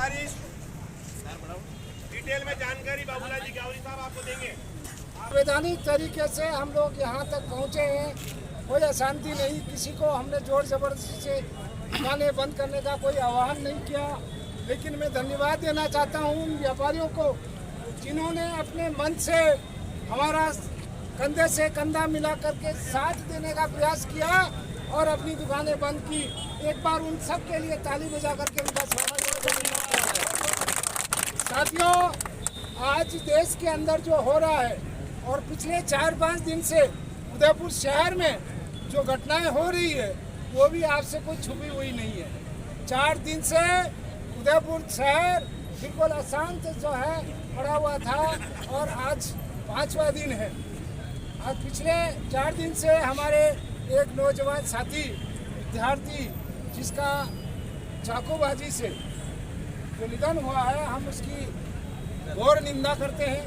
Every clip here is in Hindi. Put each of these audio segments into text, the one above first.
सारी डिटेल में जानकारी बाबूलाल जी गावरी साहब आपको देंगे। संवैधानिक तरीके से हम लोग यहाँ तक पहुँचे हैं, कोई अशांति नहीं, किसी को हमने जोर जबरदस्ती से दुकानें बंद करने का कोई आह्वान नहीं किया। लेकिन मैं धन्यवाद देना चाहता हूँ उन व्यापारियों को जिन्होंने अपने मन से हमारा कंधे से कंधा मिला करके साथ देने का प्रयास किया और अपनी दुकानें बंद की। एक बार उन सब के लिए ताली बजा करके उनका स्वागत। साथियों, आज देश के अंदर जो हो रहा है और पिछले 4-5 दिन से उदयपुर शहर में जो घटनाएं हो रही है वो भी आपसे कोई छुपी हुई नहीं है। 4 दिन से उदयपुर शहर बिल्कुल अशांत जो है पड़ा हुआ था और आज 5वां दिन है। आज पिछले 4 दिन से हमारे एक नौजवान साथी विद्यार्थी जिसका चाकूबाजी से जो निधन हुआ है, हम उसकी घोर निंदा करते हैं।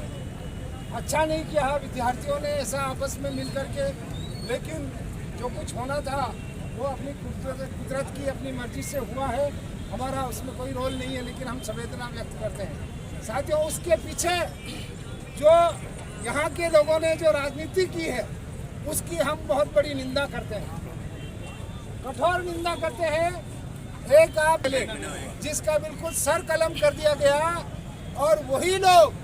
अच्छा नहीं किया विद्यार्थियों ने ऐसा आपस में मिल करके, लेकिन जो कुछ होना था वो अपनी कुदरत की अपनी मर्जी से हुआ है, हमारा उसमें कोई रोल नहीं है, लेकिन हम संवेदना व्यक्त करते हैं। साथियों, उसके पीछे जो यहाँ के लोगों ने जो राजनीति की है उसकी हम बहुत बड़ी निंदा करते हैं, कठोर निंदा करते हैं। एक आप जिसका बिल्कुल सर कलम कर दिया गया और वही लोग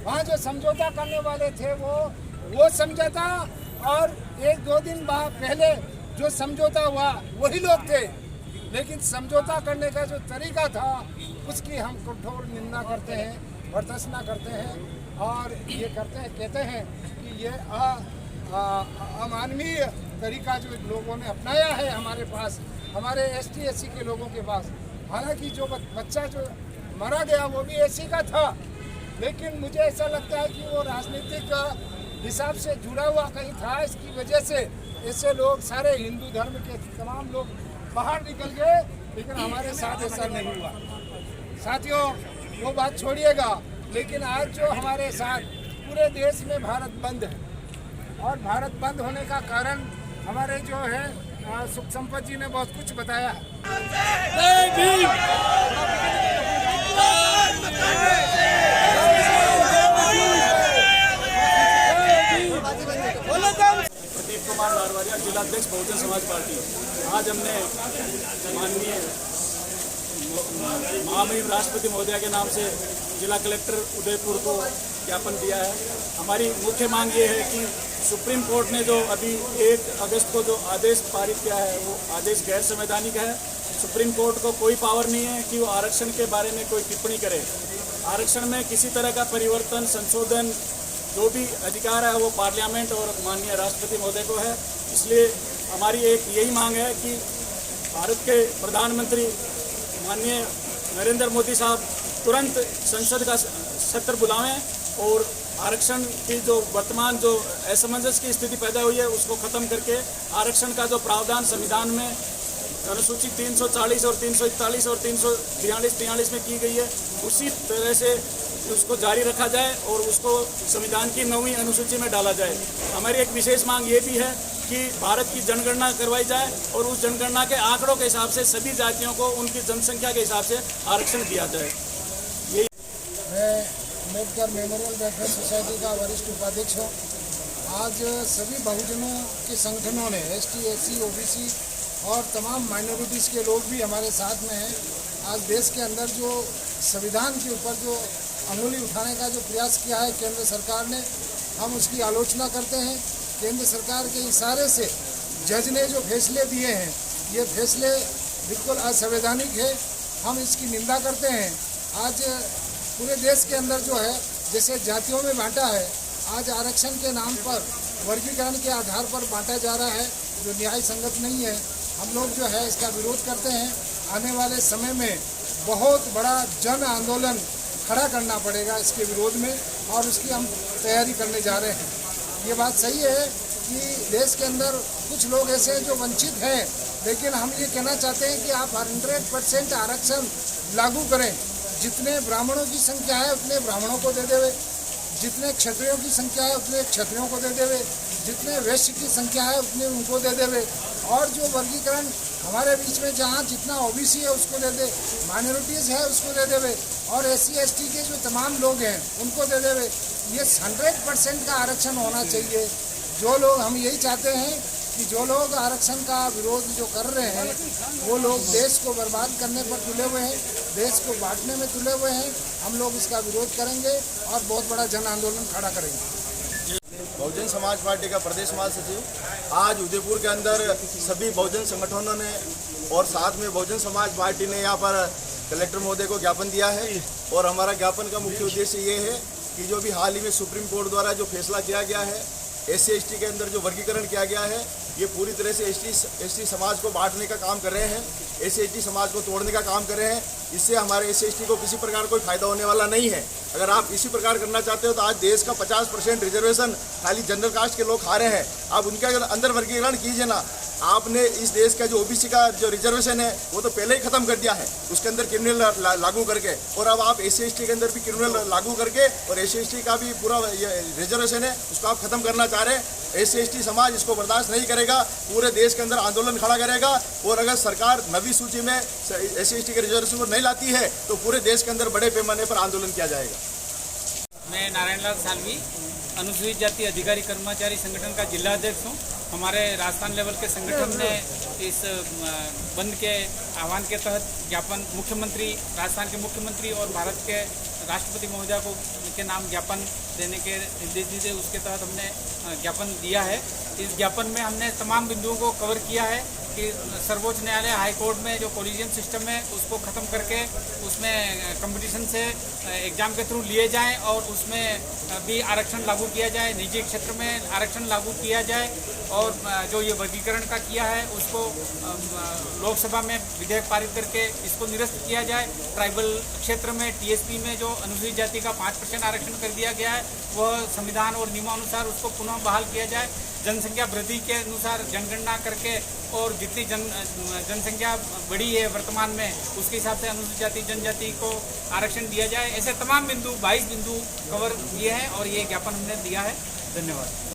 वहाँ जो समझौता करने वाले थे वो समझौता, और 1-2 दिन बाद पहले जो समझौता हुआ वही लोग थे। लेकिन समझौता करने का जो तरीका था उसकी हम कठोर निंदा करते हैं, भर्त्सना करते हैं और ये कहते हैं कि ये अमानवीय तरीका जो लोगों ने अपनाया है हमारे पास, हमारे ST-SC के लोगों के पास। हालांकि जो बच्चा जो मरा गया वो भी ऐसी का था, लेकिन मुझे ऐसा लगता है कि वो राजनीतिक हिसाब से जुड़ा हुआ कहीं था। इसकी वजह से ऐसे लोग सारे हिंदू धर्म के तमाम लोग बाहर निकल गए, लेकिन हमारे साथ ऐसा नहीं हुआ। साथियों, वो बात छोड़िएगा, लेकिन आज जो हमारे साथ पूरे देश में भारत बंद है और भारत बंद होने का कारण हमारे जो है सुख संपत जी ने बहुत कुछ बताया है। प्रदीप कुमार लारवारिया, जिलाध्यक्ष बहुजन समाज पार्टी। आज हमने माननीय महामहिम राष्ट्रपति महोदया के नाम से जिला कलेक्टर उदयपुर को ज्ञापन दिया है। हमारी मुख्य मांग ये है कि सुप्रीम कोर्ट ने जो अभी 1 अगस्त को जो आदेश पारित किया है वो आदेश गैर संवैधानिक है। सुप्रीम कोर्ट को कोई पावर नहीं है कि वो आरक्षण के बारे में कोई टिप्पणी करे। आरक्षण में किसी तरह का परिवर्तन, संशोधन, जो भी अधिकार है वो पार्लियामेंट और माननीय राष्ट्रपति महोदय को है। इसलिए हमारी एक यही मांग है कि भारत के प्रधानमंत्री माननीय नरेंद्र मोदी साहब तुरंत संसद का सत्र बुलावें और आरक्षण की जो वर्तमान जो असमंजस की स्थिति पैदा हुई है उसको खत्म करके आरक्षण का जो प्रावधान संविधान में अनुसूची 340 और 341 और 342-43 में की गई है उसी तरह से उसको जारी रखा जाए और उसको संविधान की 9वीं अनुसूची में डाला जाए। हमारी एक विशेष मांग ये भी है कि भारत की जनगणना करवाई जाए और उस जनगणना के आंकड़ों के हिसाब से सभी जातियों को उनकी जनसंख्या के हिसाब से आरक्षण दिया जाए। यही मैं अम्बेडकर मेमोरियल वेलफेयर सोसाइटी का वरिष्ठ उपाध्यक्ष हूँ। आज सभी बहुजनों के संगठनों ने ST-SC, OBC और तमाम माइनॉरिटीज़ के लोग भी हमारे साथ में हैं। आज देश के अंदर जो संविधान के ऊपर जो अंगुली उठाने का जो प्रयास किया है केंद्र सरकार ने, हम उसकी आलोचना करते हैं। केंद्र सरकार के इशारे से जज ने जो फैसले दिए हैं ये फैसले बिल्कुल असंवैधानिक है, हम इसकी निंदा करते हैं। आज पूरे देश के अंदर जो है जैसे जातियों में बांटा है, आज आरक्षण के नाम पर वर्गीकरण के आधार पर बांटा जा रहा है जो न्याय संगत नहीं है। हम लोग जो है इसका विरोध करते हैं। आने वाले समय में बहुत बड़ा जन आंदोलन खड़ा करना पड़ेगा इसके विरोध में और उसकी हम तैयारी करने जा रहे हैं। ये बात सही है कि देश के अंदर कुछ लोग ऐसे हैं जो वंचित हैं, लेकिन हम ये कहना चाहते हैं कि आप 100% आरक्षण लागू करें। जितने ब्राह्मणों की संख्या है उतने ब्राह्मणों को दे देवे, जितने क्षत्रियों की संख्या है उतने क्षत्रियों को दे देवे, जितने वैश्य की संख्या है उतने उनको दे देवे, और जो वर्गीकरण हमारे बीच में जहाँ जितना ओबीसी है उसको दे दे, माइनॉरिटीज़ है उसको दे देवे, और SC ST के जो तमाम लोग हैं उनको दे देवे। ये 100% का आरक्षण होना चाहिए। जो लोग, हम यही चाहते हैं कि जो लोग आरक्षण का विरोध जो कर रहे हैं वो लोग देश को बर्बाद करने पर तुले हुए हैं, देश को बांटने में तुले हुए हैं। हम लोग इसका विरोध करेंगे और बहुत बड़ा जन आंदोलन खड़ा करेंगे। बहुजन समाज पार्टी का प्रदेश महासचिव आज उदयपुर के अंदर सभी बहुजन संगठनों ने और साथ में बहुजन समाज पार्टी ने यहाँ पर कलेक्टर महोदय को ज्ञापन दिया है। और हमारा ज्ञापन का मुख्य उद्देश्य ये है कि जो भी हाल ही में सुप्रीम कोर्ट द्वारा जो फैसला किया गया है, SC ST के अंदर जो वर्गीकरण किया गया है, ये पूरी तरह से ST समाज को बांटने का काम कर रहे हैं, SC ST समाज को तोड़ने का काम कर रहे हैं। इससे हमारे SC ST को किसी प्रकार कोई फायदा होने वाला नहीं है। अगर आप इसी प्रकार करना चाहते हो तो आज देश का 50% रिजर्वेशन खाली जनरल कास्ट के लोग खा रहे हैं। आप उनके अंदर वर्गीकरण कीजिए ना। आपने इस देश का जो OBC का जो रिजर्वेशन है वो तो पहले ही खत्म कर दिया है, उसके अंदर क्रिमिनल लागू करके, और अब आप SC ST के अंदर भी क्रिमिनल लागू करके और SC ST का भी पूरा रिजर्वेशन है उसको आप खत्म करना चाह रहे हैं। SC ST समाज इसको बर्दाश्त नहीं करेगा, पूरे देश के अंदर आंदोलन खड़ा करेगा। और अगर सरकार नवी सूची में SC ST के रिजर्वेशन को नहीं लाती है तो पूरे देश के अंदर बड़े पैमाने पर आंदोलन किया जाएगा। मैं नारायणलाल सालवी, अनुसूचित जाति अधिकारी कर्मचारी संगठन का जिला अध्यक्ष हूँ। हमारे राजस्थान लेवल के संगठन ने इस बंद के आह्वान के तहत ज्ञापन मुख्यमंत्री, राजस्थान के मुख्यमंत्री और भारत के राष्ट्रपति महोदय को के नाम ज्ञापन देने के निर्देश दिए। उसके तहत हमने ज्ञापन दिया है। इस ज्ञापन में हमने तमाम बिंदुओं को कवर किया है कि सर्वोच्च न्यायालय, हाई कोर्ट में जो कॉलेजियम सिस्टम है उसको ख़त्म करके उसमें कंपटीशन से एग्ज़ाम के थ्रू लिए जाएं और उसमें भी आरक्षण लागू किया जाए, निजी क्षेत्र में आरक्षण लागू किया जाए, और जो ये वर्गीकरण का किया है उसको लोकसभा में विधेयक पारित करके इसको निरस्त किया जाए। ट्राइबल क्षेत्र में TSP में जो अनुसूचित जाति का 5% आरक्षण कर दिया गया है वह संविधान और नियमानुसार उसको पुनः बहाल किया जाए। जनसंख्या वृद्धि के अनुसार जनगणना करके और जितनी जनसंख्या बढ़ी है वर्तमान में उसके हिसाब से अनुसूचित जाति जनजाति को आरक्षण दिया जाए। ऐसे तमाम बिंदु 22 बिंदु कवर किए हैं और ये ज्ञापन हमने दिया है। धन्यवाद।